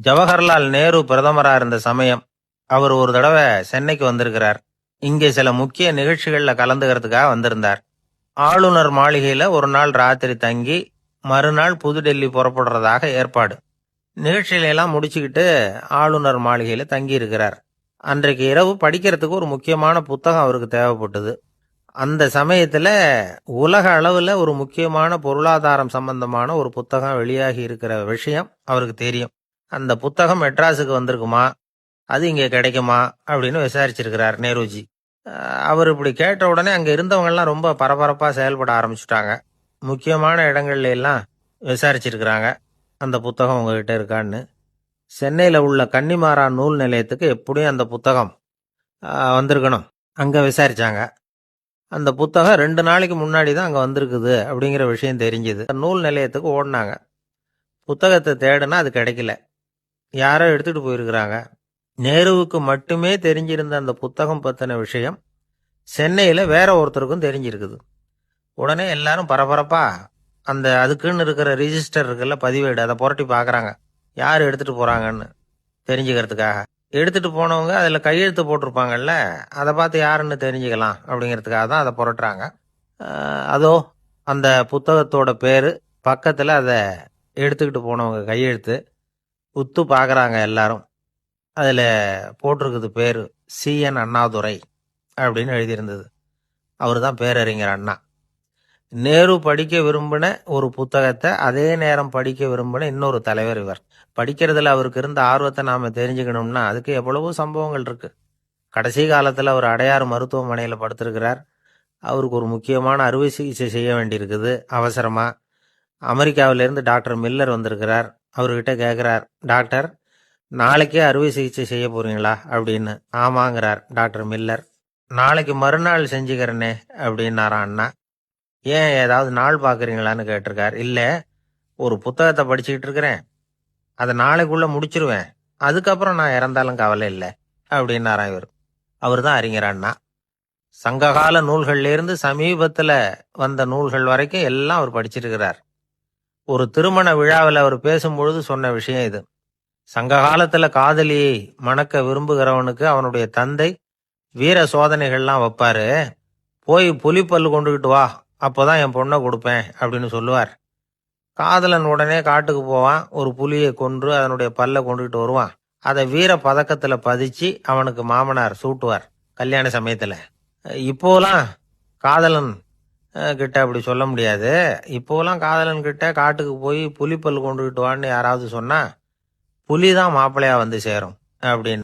ஜவஹர்லால் நேரு பிரதமரா இருந்த சமயம் அவர் ஒரு தடவை சென்னைக்கு வந்திருக்கிறார். இங்கே சில முக்கிய நிகழ்ச்சிகள்ல கலந்துக்கிறதுக்காக வந்திருந்தார். ஆளுநர் மாளிகையில ஒரு நாள் ராத்திரி தங்கி மறுநாள் புதுடெல்லி புறப்படுறதாக ஏற்பாடு. நிகழ்ச்சிகளை எல்லாம் முடிச்சுக்கிட்டு ஆளுநர் மாளிகையில தங்கி இருக்கிறார். அன்றைக்கு இரவு படிக்கிறதுக்கு ஒரு முக்கியமான புத்தகம் அவருக்கு தேவைப்பட்டது. அந்த சமயத்துல உலக அளவுல ஒரு முக்கியமான பொருளாதாரம் சம்பந்தமான ஒரு புத்தகம் வெளியாகி இருக்கிற விஷயம் அவருக்கு தெரியும். அந்த புத்தகம் மெட்ராஸுக்கு வந்திருக்குமா, அது இங்கே கிடைக்குமா அப்படின்னு விசாரிச்சிருக்கிறார் நேருஜி. அவர் இப்படி கேட்ட உடனே அங்க இருந்தவங்க எல்லாம் ரொம்ப பரபரப்பா செயல்பட ஆரம்பிச்சுட்டாங்க. முக்கியமான இடங்கள்ல எல்லாம் விசாரிச்சிருக்கிறாங்க, அந்த புத்தகம் உங்ககிட்ட இருக்கான்னு. சென்னையில உள்ள கன்னிமாரா நூல் நிலையத்துக்கு எப்படியும் அந்த புத்தகம் வந்திருக்கணும். அங்க விசாரிச்சாங்க. அந்த புத்தகம் 2 நாளைக்கு முன்னாடி தான் அங்க வந்திருக்குது அப்படிங்கிற விஷயம் தெரிஞ்சுது. நூல் நிலையத்துக்கு ஓடினாங்க. புத்தகத்தை தேடுனா அது கிடைக்கல. யாரோ எடுத்துட்டு போயிருக்கிறாங்க. நேருவுக்கு மட்டுமே தெரிஞ்சிருந்த அந்த புத்தகம் பத்தின விஷயம் சென்னையில வேற ஒருத்தருக்கும் தெரிஞ்சிருக்குது. உடனே எல்லாரும் பரபரப்பா அந்த அதுக்குன்னு இருக்கிற ரிஜிஸ்டர் இருக்குல்ல, பதிவேடு, அதை புரட்டி பாக்குறாங்க யார் எடுத்துட்டு போறாங்கன்னு தெரிஞ்சுக்கிறதுக்காக. எடுத்துட்டு போனவங்க அதுல கையெழுத்து போட்டிருப்பாங்கல்ல, அதை பார்த்து யாருன்னு தெரிஞ்சுக்கலாம் அப்படிங்கிறதுக்காக தான் அதை புரட்டுறாங்க. அதோ அந்த புத்தகத்தோட பேரு பக்கத்துல அதை எடுத்துக்கிட்டு போனவங்க கையெழுத்து. உத்து பாக்குறாங்க எல்லாரும். அதுல போட்டிருக்குது பேரு CN அண்ணாதுரை அப்படின்னு எழுதியிருந்தது. அவரு தான் பேரறிஞர் அண்ணா. நேரு படிக்க விரும்பின ஒரு புத்தகத்தை அதே நேரம் படிக்க விரும்பின இன்னொரு தலைவர் இவர். படிக்கிறதுல அவருக்கு இருந்த ஆர்வத்தை நாம தெரிஞ்சுக்கணும்னா அதுக்கு எவ்வளவோ சம்பவங்கள் இருக்கு. கடைசி காலத்துல அவர் அடையாறு மருத்துவமனையில படுத்திருக்கிறார். அவருக்கு ஒரு முக்கியமான அறுவை சிகிச்சை செய்ய வேண்டியிருக்குது அவசரமா. அமெரிக்காவிலிருந்து டாக்டர் மில்லர் வந்திருக்கிறார். அவர்கிட்ட கேட்கிறார், டாக்டர் நாளைக்கே அறுவை சிகிச்சை செய்ய போறீங்களா அப்படின்னு. ஆமாங்கிறார் டாக்டர் மில்லர். நாளைக்கு மறுநாள் செஞ்சுக்கிறனே அப்படின்னாராம் அண்ணா. ஏன் ஏதாவது நாள் பாக்குறீங்களான்னு கேட்டிருக்கார். இல்ல, ஒரு புத்தகத்தை படிச்சுக்கிட்டு இருக்கிறேன், அதை நாளைக்குள்ள முடிச்சிருவேன், அதுக்கப்புறம் நான் இறந்தாலும் கவலை இல்லை அப்படின்னாராம் இவர். அவர் தான் அறிஞர் அண்ணா. சங்ககால நூல்கள்ல இருந்து சமீபத்துல வந்த நூல்கள் வரைக்கும் எல்லாம் அவர் படிச்சிருக்கிறார். ஒரு திருமண விழாவில் அவர் பேசும்பொழுது சொன்ன விஷயம் இது. சங்க காலத்துல காதலியை மணக்க விரும்புகிறவனுக்கு அவனுடைய தந்தை வீர சோதனைகள்லாம் வைப்பாரு. போய் புலிப்பல்லு கொண்டுகிட்டு வா, அப்போதான் என் பொண்ணை கொடுப்பேன் அப்படின்னு சொல்லுவார். காதலன் உடனே காட்டுக்கு போவான், ஒரு புலியை கொன்று அதனுடைய பல்ல கொண்டுகிட்டு வருவான். அதை வீர பதக்கத்துல பதிச்சு அவனுக்கு மாமனார் சூட்டுவார் கல்யாண சமயத்துல. இப்போலாம் காதலன் கிட்ட அப்படி சொல்ல முடியாது. இப்போலாம் காதலன் கிட்ட காட்டுக்கு போய் புலிப்பல் கொண்டுகிட்டு வான்னு யாராவது சொன்னா புலிதான் மாப்பிள்ளையா வந்து சேரும் அப்படின்னு.